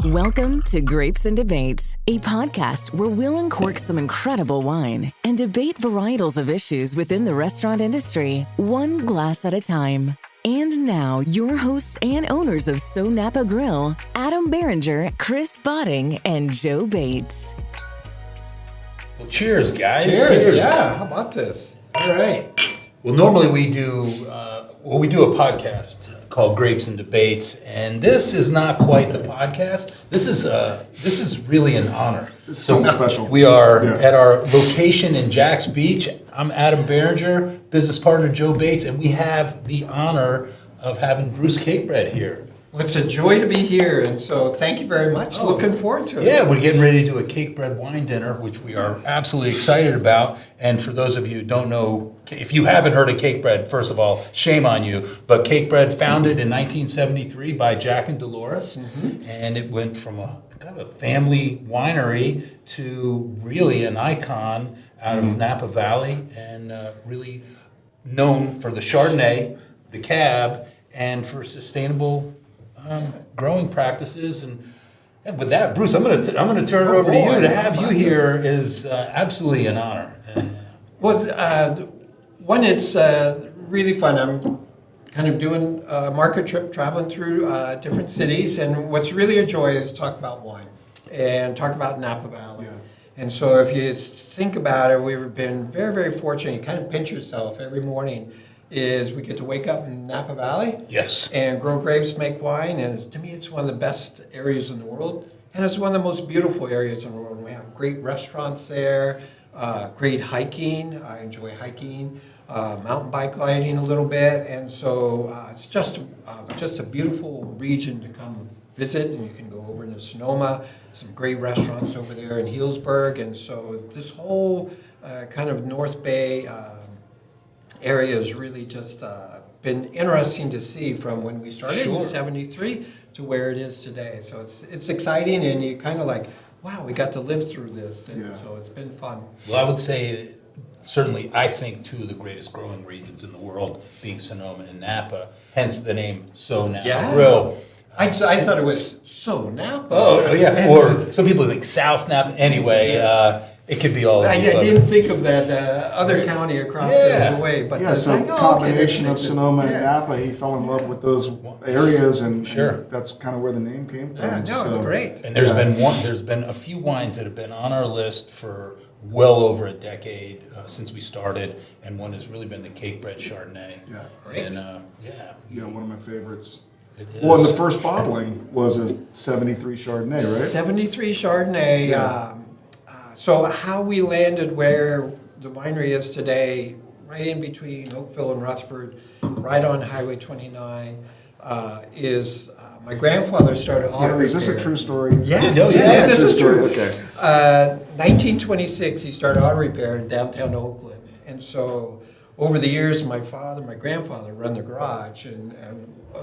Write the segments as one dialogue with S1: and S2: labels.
S1: Welcome to Grapes and Debates, a podcast where we'll uncork some incredible wine and debate varietals of issues within the restaurant industry, one glass at a time. And now, your hosts and owners of SoNapa Grille, Adam Barringer, Chris Botting, and Joe Bates.
S2: Well, cheers, guys.
S3: Cheers. Yeah, how about this?
S2: All right. Well, normally we do a podcast called Grapes and Debates, and this is not quite the podcast. This is really an honor.
S4: This is something special.
S2: We are at our location in Jacksonville Beach. I'm Adam Barringer, business partner Joe Bates, and we have the honor of having Bruce Cakebread here.
S3: Well, it's a joy to be here, and so thank you very much. Looking forward to it.
S2: Yeah, we're getting ready to do a Cakebread wine dinner, which we are absolutely excited about. And for those of you who don't know, if you haven't heard of Cakebread, first of all, shame on you. But Cakebread, founded in 1973 by Jack and Dolores, and it went from a kind of a family winery to really an icon out of Napa Valley, and really known for the Chardonnay, the Cab, and for sustainable growing practices. And with that, Bruce, I'm going to turn it over to you. To have you here is absolutely an honor.
S3: Well, one, it's really fun. I'm kind of doing a market trip, traveling through different cities, and what's really a joy is talk about wine and talk about Napa Valley. Yeah. And so if you think about it, we've been very, very fortunate. You kind of pinch yourself every morning. Is we get to wake up in Napa Valley,
S2: yes,
S3: and grow grapes, make wine, and to me it's one of the best areas in the world, and it's one of the most beautiful areas in the world. And we have great restaurants there, great hiking. I enjoy hiking, mountain bike riding a little bit, and so it's just a beautiful region to come visit. And you can go over into Sonoma, some great restaurants over there in Healdsburg, and so this whole kind of North Bay area has really just been interesting to see from when we started in '73 to where it is today. So it's exciting, and you kind of like, wow, we got to live through this, and so it's been fun.
S2: Well, I would say certainly I think two of the greatest growing regions in the world being Sonoma and Napa, hence the name SoNapa Grille.
S3: I thought it was SoNapa.
S2: Oh yeah, or some people think South Napa. Anyway, it could be all of
S3: I didn't think of that other county across the way. But
S4: so combination of Sonoma and Napa, he fell in love with those areas, and that's kind of where the name came from.
S3: Yeah, no, it's great.
S2: And there's been a few wines that have been on our list for well over a decade since we started, and one has really been the Cakebread Chardonnay.
S4: Yeah,
S3: great.
S2: And
S4: one of my favorites.
S2: Well,
S4: and the first bottling was a '73 Chardonnay, right?
S3: '73 Chardonnay. Yeah. So how we landed where the winery is today, right in between Oakville and Rutherford, right on Highway 29, is my grandfather started auto repair.
S4: Is this a true story?
S3: Yeah,
S4: this is true. Okay.
S3: 1926, he started auto repair in downtown Oakland. And so over the years, my grandfather run the garage, and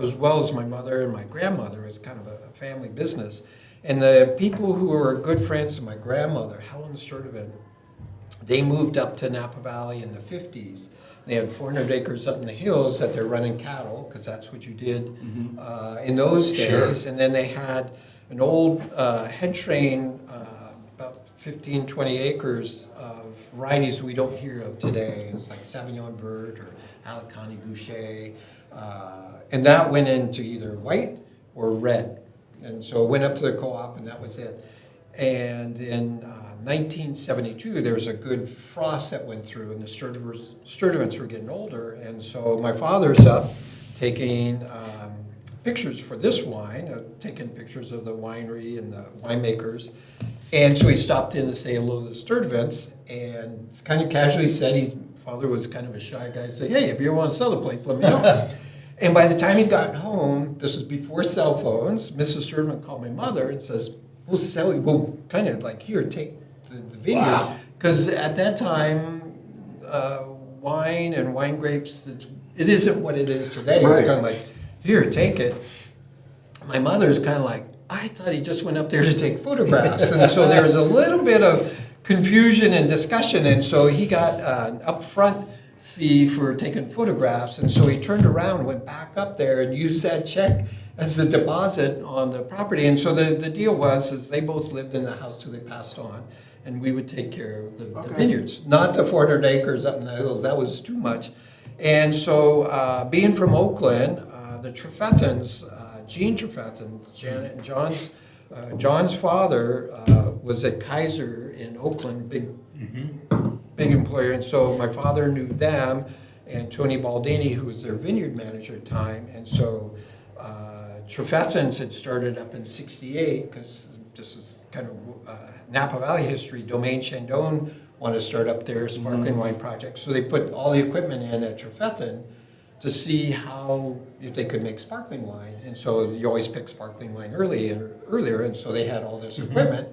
S3: as well as my mother and my grandmother, it was kind of a family business. And the people who were good friends of my grandmother, Helen Sturdivant, they moved up to Napa Valley in the 50s. They had 400 acres up in the hills that they're running cattle, because that's what you did in those days. Sure. And then they had an old head train, about 15, 20 acres of varieties we don't hear of today. It's like Sauvignon Vert or Alicante Boucher. And that went into either white or red. And so it went up to the co-op, and that was it. And in 1972, there was a good frost that went through, and the Sturdivants were getting older. And so my father's up taking pictures for this wine, taking pictures of the winery and the winemakers. And so he stopped in to say hello to the Sturdivants, and kind of casually said, his father was kind of a shy guy, said, hey, if you ever want to sell the place, let me know. And by the time he got home, this was before cell phones, Mrs. Sturdivant called my mother and says, we'll sell you, we'll kind of like, here, take the vineyard. Because at that time, wine and wine grapes, it isn't what it is today. Right. It's kind of like, here, take it. My mother's kind of like, I thought he just went up there to take photographs. And so there was a little bit of confusion and discussion. And so he got an upfront fee for taking photographs. And so he turned around, went back up there and used that check as the deposit on the property. And so the deal was is they both lived in the house till they passed on, and we would take care of the vineyards, not the 400 acres up in the hills. That was too much. And so being from Oakland, the Trefethens, Gene Trefethen, Janet and John's father was at Kaiser in Oakland, big employer. And so my father knew them, and Tony Baldini, who was their vineyard manager at the time. And so Trefethens had started up in '68, because this is kind of Napa Valley history. Domaine Chandon wanted to start up their sparkling wine project. So they put all the equipment in at Trefethen to see how, if they could make sparkling wine. And so you always pick sparkling wine earlier, and so they had all this equipment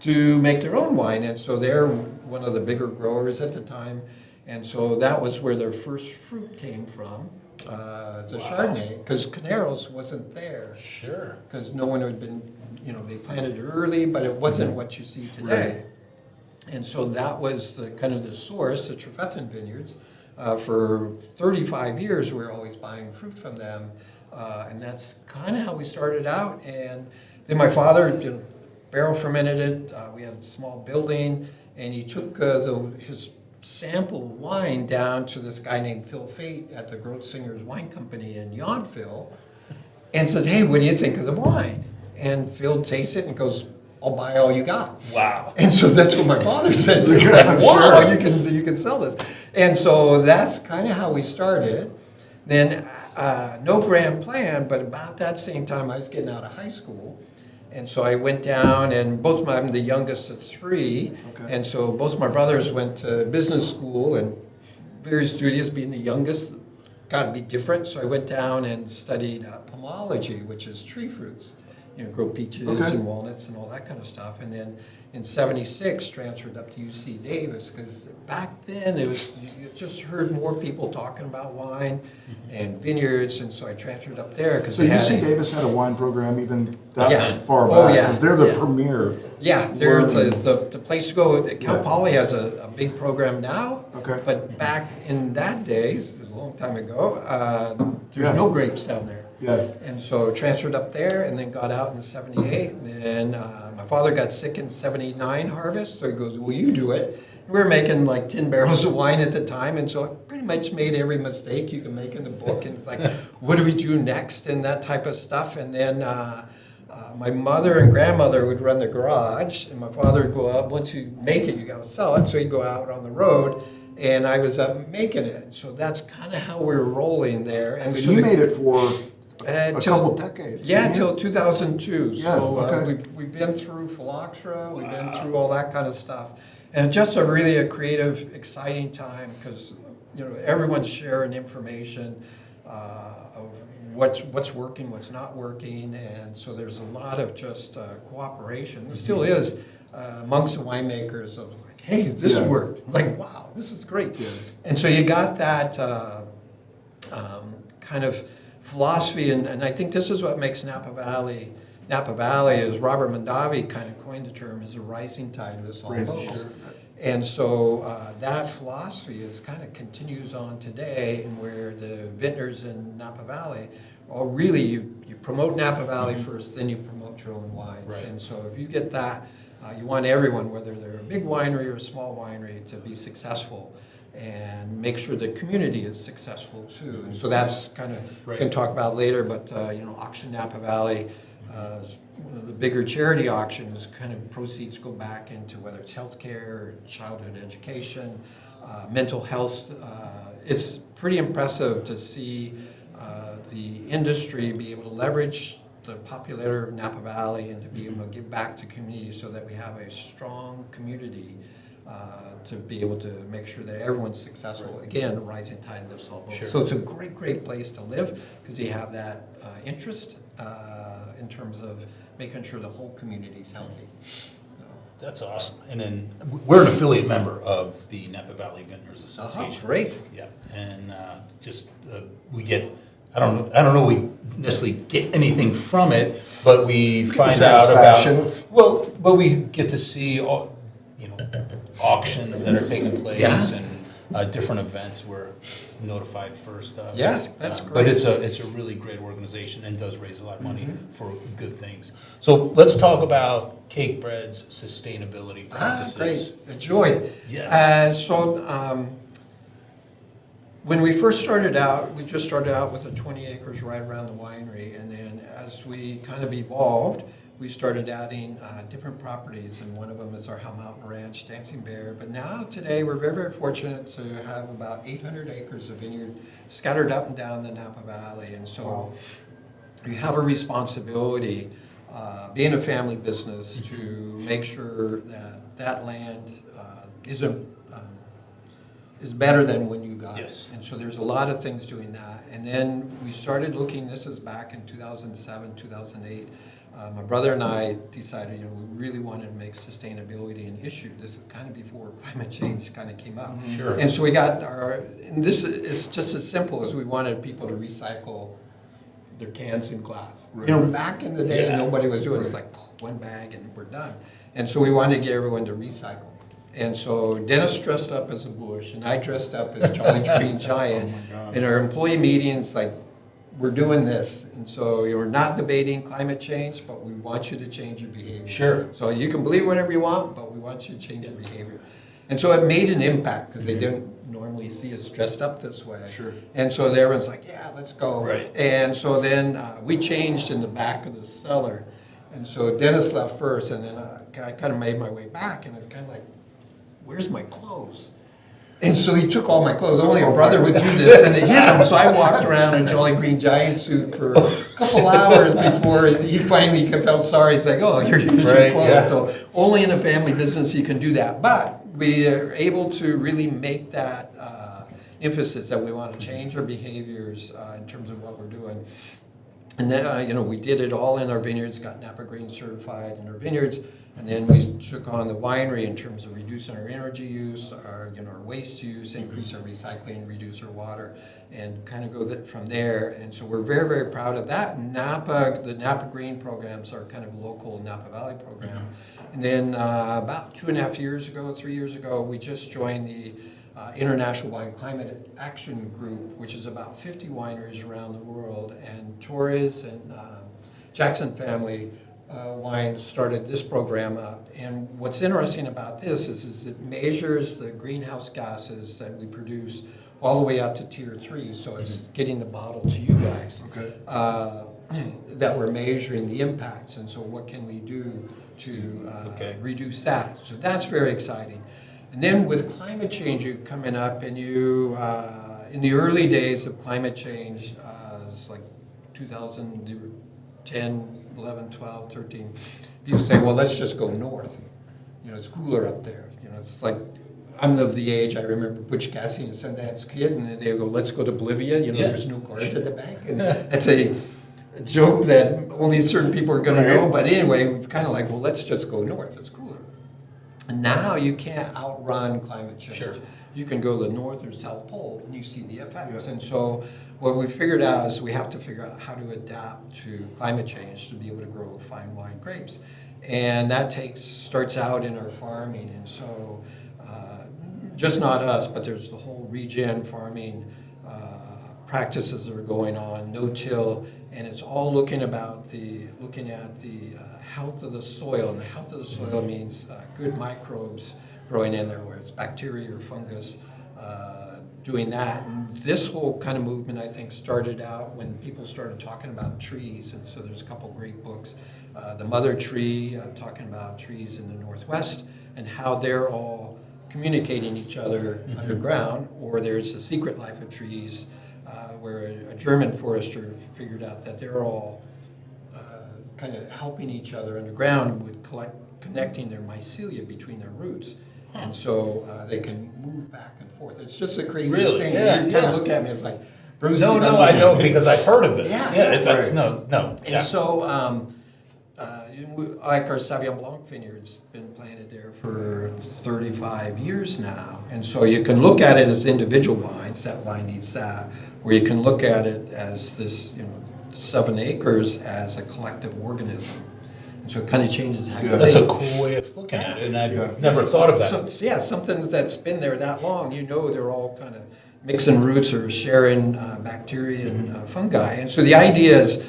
S3: to make their own wine. And so they're one of the bigger growers at the time. And so that was where their first fruit came from, the Chardonnay, because Caneros wasn't there.
S2: Sure.
S3: Because no one had been, they planted it early, but it wasn't what you see today. Right. And so that was the kind of the source, the Trefethen vineyards. For 35 years, we were always buying fruit from them. And that's kind of how we started out. And then my father barrel fermented it. We had a small building, and he took his sample wine down to this guy named Phil Fate at the Grotzinger's Wine Company in Yountville, and said, "Hey, what do you think of the wine?" And Phil tastes it and goes, "I'll buy all you got."
S2: Wow.
S3: And so that's what my father said to me. Like, wow, you can sell this. And so that's kind of how we started. Then no grand plan, but about that same time I was getting out of high school. And so I went down, and I'm the youngest of three. Okay. And so both my brothers went to business school, and very studious, being the youngest, got to be different. So I went down and studied pomology, which is tree fruits. Grow peaches and walnuts and all that kind of stuff. And then in '76, transferred up to UC Davis, because back then you just heard more people talking about wine and vineyards, and so I transferred up there.
S4: So UC Davis had a wine program even that far back, because they're the premier.
S3: Yeah, they're the place to go. Cal Poly has a big program now, but back in that day, it was a long time ago, there's no grapes down there. Yeah. And so transferred up there, and then got out in '78. And my father got sick in '79 harvest, so he goes, "Well, you do it." We were making like 10 barrels of wine at the time, and so I pretty much made every mistake you can make in the book. And it's like, what do we do next, and that type of stuff. And then my mother and grandmother would run the garage, and my father would go out. Once you make it, you got to sell it. So he'd go out on the road, and I was making it. And so that's kind of how we were rolling there. And so
S4: you made it for a couple decades.
S3: Yeah, until 2002. Yeah, so we've been through phylloxera, we've been through all that kind of stuff. And it's just really a creative, exciting time, because everyone's sharing information of what's working, what's not working, and so there's a lot of just cooperation. There still is amongst the winemakers of like, hey, this worked. Like, wow, this is great. Yeah. And so you got that kind of philosophy, and I think this is what makes Napa Valley is Robert Mondavi kind of coined the term as a rising tide lifts all boats. And so that philosophy is kind of continues on today, and where the vintners in Napa Valley, really you promote Napa Valley first, then you promote your own wines. Right. And so if you get that, you want everyone, whether they're a big winery or a small winery, to be successful, and make sure the community is successful too. And so that's kind of, we can talk about later, but Auction Napa Valley, one of the bigger charity auctions, kind of proceeds go back into whether it's healthcare, childhood education, mental health. It's pretty impressive to see the industry be able to leverage the popularity of Napa Valley and to be able to give back to community, so that we have a strong community to be able to make sure that everyone's successful. Right. Again, rising tide lifts all boats. Sure. So it's a great place to live, because you have that interest in terms of making sure the whole community is healthy.
S2: That's awesome. And then we're an affiliate member of the Napa Valley Vintners Association.
S3: Great.
S2: Yeah, and we get. I don't know. We necessarily get anything from it, but we find out about. But we get to see all, auctions that are taking place, and different events, we're notified first.
S3: Yeah, that's
S2: But
S3: great.
S2: it's a really great organization and does raise a lot of money for good things. So let's talk about Cakebread's sustainability practices.
S3: Great, enjoy it.
S2: Yes.
S3: When we first started out, we just started out with the 20 acres right around the winery, and then as we kind of evolved, we started adding different properties, and one of them is our Hell Mountain Ranch, Dancing Bear. But now, today, we're very, very fortunate to have about 800 acres of vineyard scattered up and down the Napa Valley, and so we have a responsibility, being a family business, to make sure that that land is better than when you got
S2: Yes.
S3: it. And so there's a lot of things doing that. And then we started looking, this is back in 2007, 2008. My brother and I decided, we really wanted to make sustainability an issue. This is kind of before climate change kind of came up.
S2: Sure.
S3: And so we got and this is just as simple as we wanted people to recycle their cans and glass.
S4: Right.
S3: Back in the day,
S2: Yeah.
S3: nobody was doing it. It's like one bag and we're done. And so we wanted to get everyone to recycle. And so Dennis dressed up as a bush, and I dressed up as Jolly Green Giant.
S4: Oh my God.
S3: In our employee meetings, like, we're doing this. And so you're not debating climate change, but we want you to change your behavior.
S2: Sure.
S3: So you can believe whatever you want, but we want you to change your behavior. And so it made an impact, because they didn't normally see us dressed up this way.
S4: Sure.
S3: And so everyone's like, yeah, let's go.
S2: Right.
S3: And so then we changed in the back of the cellar. And so Dennis left first, and then I kind of made my way back, and it's kind of like, where's my clothes? And so he took all my clothes. Only a brother would do this, and it hit him. So I walked around in Jolly Green Giant suit for a couple hours before he finally felt sorry. He's like, oh, here's your
S2: Right,
S3: clothes.
S2: yeah.
S3: So only in a family business you can do that. But we are able to really make that emphasis that we want to change our behaviors in terms of what we're doing. And then, we did it all in our vineyards, got Napa Green certified in our vineyards, and then we took on the winery in terms of reducing our energy use, our waste use, increase our recycling, reduce our water, and kind of go from there. And so we're very, very proud of that. The Napa Green programs are kind of local Napa Valley program. And then about 2.5 years ago, 3 years ago, we just joined the International Wine Climate Action Group, which is about 50 wineries around the world, and Torres and Jackson family wine started this program up. And what's interesting about this is it measures the greenhouse gases that we produce all the way out to tier 3, so it's getting the bottle to you guys.
S4: Okay.
S3: That we're measuring the impacts, and so what can we do to reduce that? So that's very exciting. And then with climate change coming up, and in the early days of climate change, it's like 2010, 11, 12, 13, people say, well, let's just go north. It's cooler up there. It's like, I'm of the age, I remember Butch Cassidy and Sundance Kid, and they go, let's go to Bolivia. There's no guards at the bank. And that's a joke that only certain people are going to know. But anyway, it's kind of like, well, let's just go north. It's cooler. And now you can't outrun climate change.
S2: Sure.
S3: You can go to the North or South Pole and you see the effects. Yeah. And so what we figured out is we have to figure out how to adapt to climate change to be able to grow fine wine grapes. And that starts out in our farming. And so just not us, but there's the whole regen farming practices that are going on, no-till, and it's all looking at the health of the soil. And the health of the soil means good microbes growing in there, whether it's bacteria or fungus, doing that. And this whole kind of movement, I think, started out when people started talking about trees. And so there's a couple great books. The Mother Tree, talking about trees in the Northwest and how they're all communicating each other underground. Or there's The Secret Life of Trees, where a German forester figured out that they're all kind of helping each other underground with connecting their mycelia between their roots. And so they can move back and forth. It's just a crazy thing.
S2: Yeah,
S3: you kind of look at me, it's like, Bruce.
S2: No, I know because I've heard of it.
S3: Yeah.
S2: No.
S3: And so, like our Sauvignon Blanc vineyard's been planted there for 35 years now. And so you can look at it as individual vines, that vine needs that, or you can look at it as this, 7 acres as a collective organism. And so it kind of changes how you
S2: That's a
S3: think.
S2: cool way of looking at it, and I've never thought of that.
S3: So, yeah, something that's been there that long, they're all kind of mixing roots or sharing bacteria and fungi. And so the idea is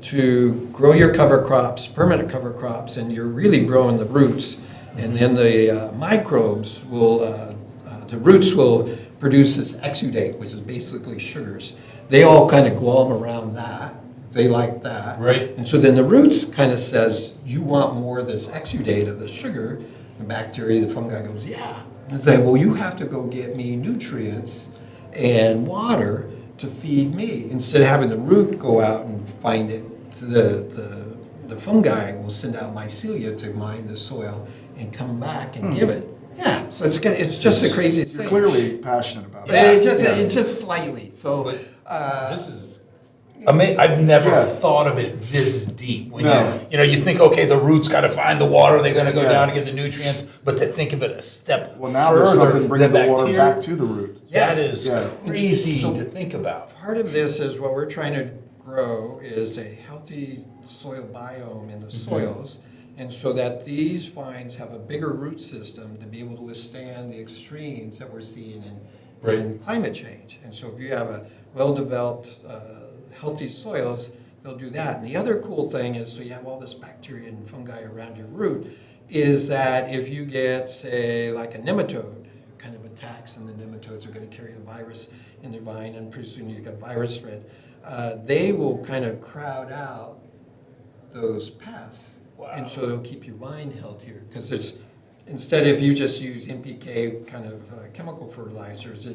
S3: to grow your cover crops, permanent cover crops, and you're really growing the roots. And then the microbes the roots will produce this exudate, which is basically sugars. They all kind of glom around that. They like that.
S2: Right.
S3: And so then the roots kind of says, you want more of this exudate of the sugar. The bacteria, the fungi goes, yeah. And say, well, you have to go get me nutrients and water to feed me. Instead of having the root go out and find it, the fungi will send out mycelia to mine the soil and come back and give it. Yeah, so it's just the craziest
S4: You're
S3: thing.
S4: clearly passionate about
S3: Yeah,
S4: it.
S3: it's just slightly. So
S2: This is amazing. I've never
S4: Yeah.
S2: thought of it this deep. When
S4: No.
S2: you think, okay, the roots got to find the water, they're going to go down to get the nutrients, but to think of it a step
S4: Well, now
S2: further,
S4: there's something bringing the water
S2: bacteria,
S4: back to the root.
S2: that is
S4: Yeah.
S2: crazy
S3: So-
S2: to think about.
S3: part of this is what we're trying to grow is a healthy soil biome in the soils, and so that these vines have a bigger root system to be able to withstand the extremes that we're seeing in climate change. And so if you have a well-developed, healthy soils, they'll do that. And the other cool thing is, so you have all this bacteria and fungi around your root, is that if you get, say, like a nematode, kind of attacks, and the nematodes are going to carry a virus in their vine, and pretty soon you get virus spread, they will kind of crowd out those pests.
S2: Wow.
S3: And so they'll keep your vine healthier, because instead if you just use NPK kind of chemical fertilizers,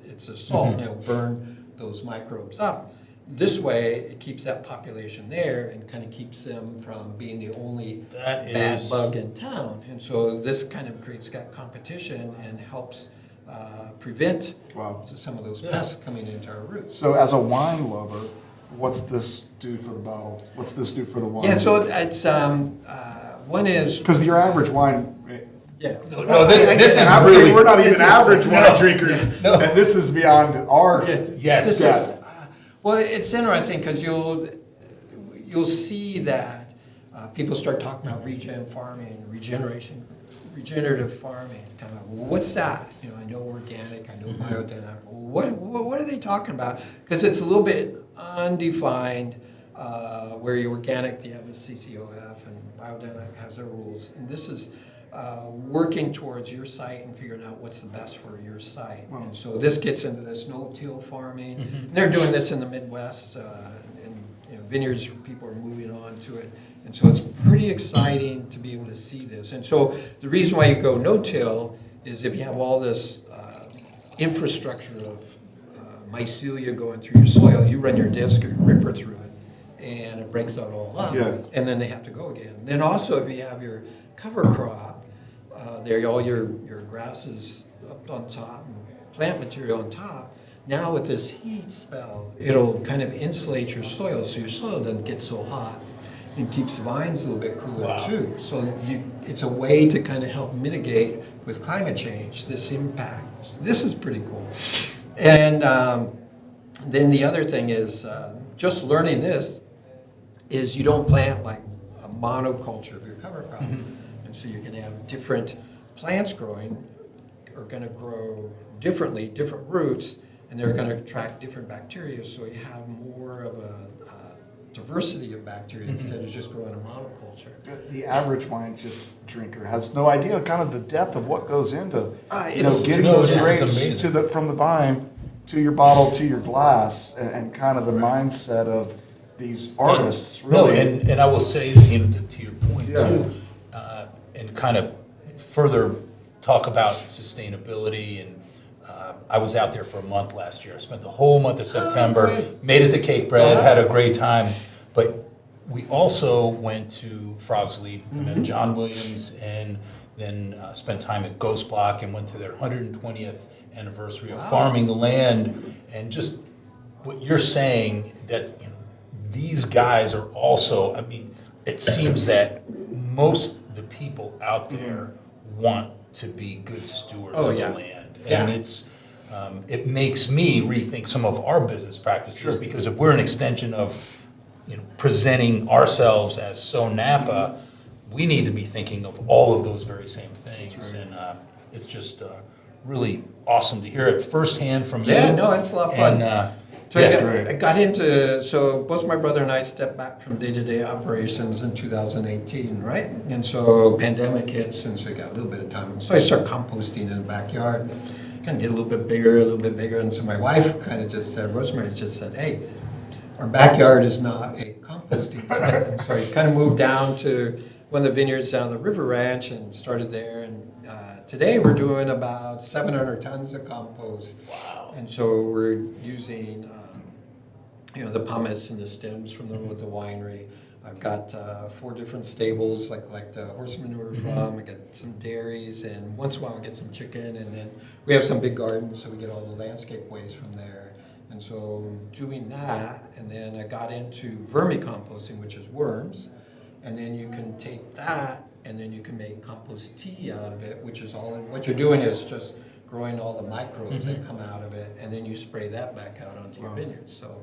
S3: it's a salt, and it'll burn those microbes up. This way, it keeps that population there and kind of keeps them from being the only bad bug in town. And so this kind of creates that competition and helps prevent some of those pests coming into our roots.
S4: So as a wine lover, what's this do for the bottle? What's this do for the wine?
S3: Yeah, so it's one is
S4: Because your average wine...
S3: yeah.
S2: No, this is
S4: And I'm
S2: really...
S4: saying we're not
S3: this
S4: even
S3: is-
S4: average
S3: no,
S4: wine drinkers,
S2: no.
S4: and this is beyond our...
S2: Yes.
S3: This
S4: Yeah.
S3: is, well, it's interesting because you'll see that people start talking about regen farming, regenerative farming. Kind of, well, what's that? I know organic, I know biodynamic. What are they talking about? Because it's a little bit undefined. Where you're organic, you have a CCOF, and biodynamic has their rules. And this is working towards your site and figuring out what's the best for your site. And so this gets into this no-till farming. And they're doing this in the Midwest, and vineyards, people are moving on to it. And so it's pretty exciting to be able to see this. And so the reason why you go no-till is if you have all this infrastructure of mycelia going through your soil, you run your disc or your ripper through it, and it breaks out all up, and then they have to go again. Then also if you have your cover crop, all your grasses up on top and plant material on top, now with this heat spell, it'll kind of insulate your soil so your soil doesn't get so hot, and keeps the vines a little bit cooler too. So it's a way to kind of help mitigate with climate change this impact. This is pretty cool. And then the other thing is, just learning this, is you don't plant like a monoculture of your cover crop. And so you're going to have different plants growing, are going to grow differently, different roots, and they're going to attract different bacteria, so you have more of a diversity of bacteria instead of just growing a monoculture.
S4: The average wine drinker has no idea kind of the depth of what goes into getting
S2: No,
S4: those
S2: this is
S4: grapes
S2: amazing.
S4: from the vine to your bottle to your glass, and kind of the mindset of these artists. Really,
S2: and I will say, to your point too, and kind of further talk about sustainability. And I was out there for a month last year. I spent the whole month of September, made it to Cakebread, had a great time. But we also went to Frog's Leap, and then John Williams, and then spent time at Ghost Block and went to their 120th anniversary of farming the land. And just what you're saying, that these guys are also, it seems that most of the people out there want to be good stewards of the land. And it makes me rethink some of our business practices, because if we're an extension of presenting ourselves as SoNapa, we need to be thinking of all of those very same things. Right. And it's just really awesome to hear it firsthand from you.
S3: Yeah, no, it's a lot of fun.
S2: And,
S3: so I got into, so both my brother and I stepped back from day-to-day operations in 2018, right? And so pandemic hits, and so we got a little bit of time. So I started composting in the backyard, kind of get a little bit bigger. And so my wife kind of just said, Rosemary just said, hey, our backyard is not a composting site. And so I kind of moved down to one of the vineyards down the River Ranch and started there. And today we're doing about 700 tons of compost. Wow. And so we're using the pumice and the stems from the winery. I've got 4 different stables, like the horse manure from. I got some dairies, and once in a while I get some chicken, and then we have some big gardens, so we get all the landscape waste from there. And so doing that, and then I got into vermicomposting, which is worms, and then you can take that, and then you can make compost tea out of it, which is all. What you're doing is just growing all the microbes that come out of it, and then you spray that back out onto your vineyards. So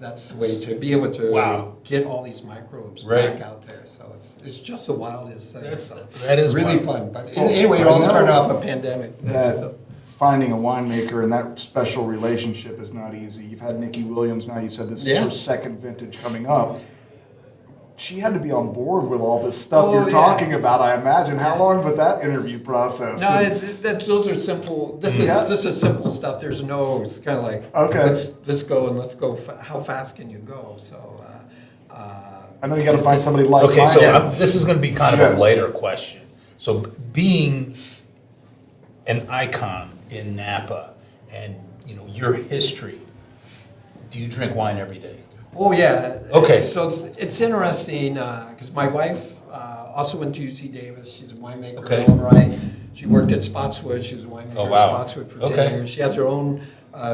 S3: that's the way to be able to get all these microbes back out there. So it's just the wildest thing. That is really fun. But anyway, it all started off a pandemic.
S4: Finding a winemaker and that special relationship is not easy. You've had Nikki Williams now. You said this is her second vintage coming up. She had to be on board with all this stuff you're talking about, I imagine. How long was that interview process?
S3: No, those are simple. This is simple stuff. There's no. It's kind of like let's go and let's go. How fast can you go? So
S4: I know you got to find somebody like.
S2: Okay, so this is going to be kind of a later question. So being an icon in Napa, and your history, do you drink wine every day?
S3: Oh yeah.
S2: Okay.
S3: So it's interesting because my wife also went to UC Davis. She's a winemaker in her own right. She worked at Spotswood. She was a winemaker at Spotswood for 10 years. She has her own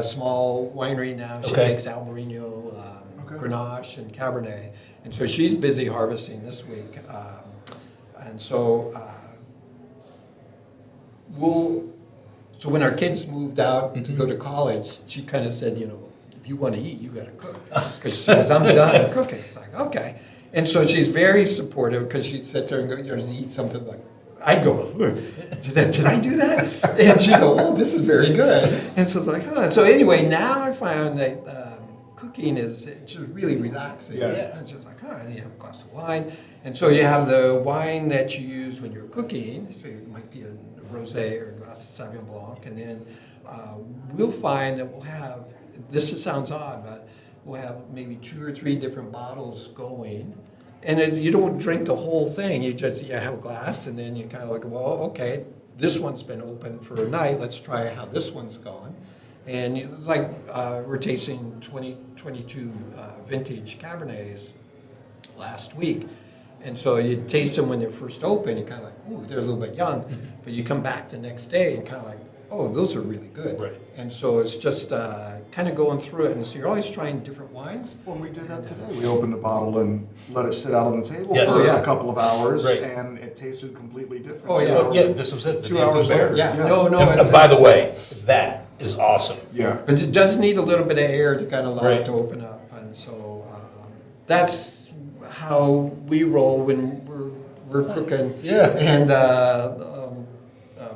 S3: small winery now. She makes Albarino, Grenache, and Cabernet. And so she's busy harvesting this week. And so so when our kids moved out to go to college, she kind of said, if you want to eat, you got to cook. Because she says, I'm done cooking. It's like, okay. And so she's very supportive because she'd sit there and go, eat something like, I'd go, did I do that? And she'd go, oh, this is very good. And so it's like, oh. So anyway, now I found that cooking is just really relaxing. Yeah. It's just like, you have a glass of wine. And so you have the wine that you use when you're cooking. So it might be a rosé or a glass of Sauvignon Blanc. And then we'll find that we'll have, sounds odd, but we'll have maybe 2 or 3 different bottles going. And then you don't drink the whole thing. You have a glass, and then you kind of like, well, okay, this one's been open for a night. Let's try how this one's going. And it's like we're tasting 2022 vintage Cabernets last week. And so you taste them when they're first open. You're kind of like, ooh, they're a little bit young. But you come back the next day and kind of like, oh, those are really good. Right. And so it's just kind of going through it. And so you're always trying different wines.
S4: Well, we did that today. We opened a bottle and let it sit out on the table for a couple of hours, and it tasted completely different.
S2: Oh, yeah. This was it.
S4: 2 hours later.
S3: Yeah. No.
S2: By the way, that is awesome.
S4: Yeah.
S3: But it does need a little bit of air to kind of allow it to open up. And so that's how we roll when we're cooking. Yeah. And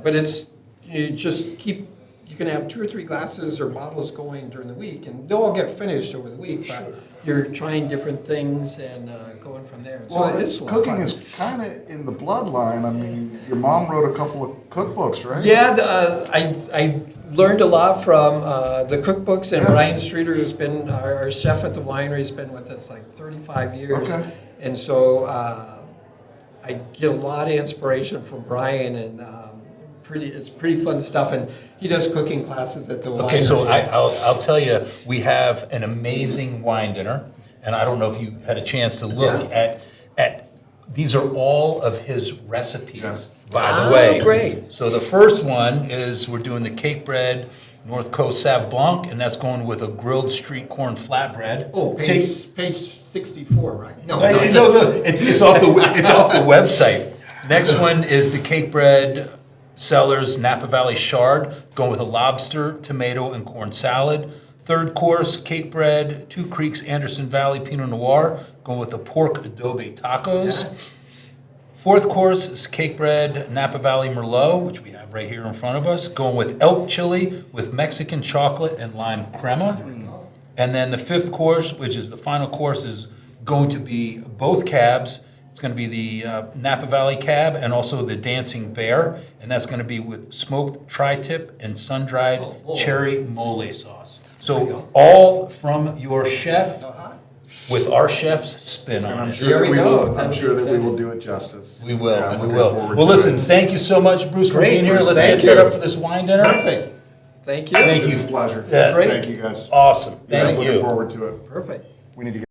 S3: but it's, you just keep, you can have 2 or 3 glasses or bottles going during the week, and they'll all get finished over the week, but you're trying different things and going from there. And
S4: well, so cooking is kind of in the bloodline. I mean, your mom wrote a couple of cookbooks, right?
S3: Yeah, I learned a lot from the cookbooks, and Brian Streeter, who's been our chef at the winery, has been with us like 35 years. Okay. And so I get a lot of inspiration from Brian, and it's pretty fun stuff, and he does cooking classes at the winery.
S2: Okay, so I'll tell you, we have an amazing wine dinner, and I don't know if you had a chance to look at these are all of his recipes, by the way.
S3: Great.
S2: So the first one is we're doing the Cakebread North Coast Sauv Blanc, and that's going with a grilled street corn flatbread.
S3: Oh, page 64, right? No,
S2: it's off the website. Next one is the Cakebread Cellars Napa Valley Chard, going with a lobster, tomato, and corn salad. Third course, Cakebread, Two Creeks, Anderson Valley Pinot Noir, going with the pork adobe tacos.
S3: Yeah.
S2: Fourth course is Cakebread Napa Valley Merlot, which we have right here in front of us, going with elk chili with Mexican chocolate and lime crema. And then the fifth course, which is the final course, is going to be both cabs. It's going to be the Napa Valley cab and also the Dancing Bear, and that's going to be with smoked tri-tip and sun-dried cherry mole sauce. So all from your chef with our chef's spin
S4: And
S2: on
S4: I'm
S2: it.
S4: sure that we
S3: go.
S4: will, I'm
S3: That'll
S4: sure
S3: be
S4: that we will
S3: exciting.
S4: do it justice.
S2: We will,
S4: Yeah, I'm
S2: we
S4: looking
S2: will.
S4: forward
S2: Well,
S4: to
S2: listen,
S4: it.
S2: thank you so much, Bruce, for
S3: Great,
S2: being here.
S3: Bruce.
S2: Let's
S3: Thank
S2: get set
S3: you.
S2: up for this wine dinner.
S3: Perfect. Thank you.
S2: Thank you.
S4: It's a pleasure.
S2: Yeah.
S3: Great.
S4: Thank you, guys.
S2: Awesome.
S4: Yeah,
S2: Thank
S4: looking
S2: you.
S4: forward to it.
S3: Perfect.
S4: We need to get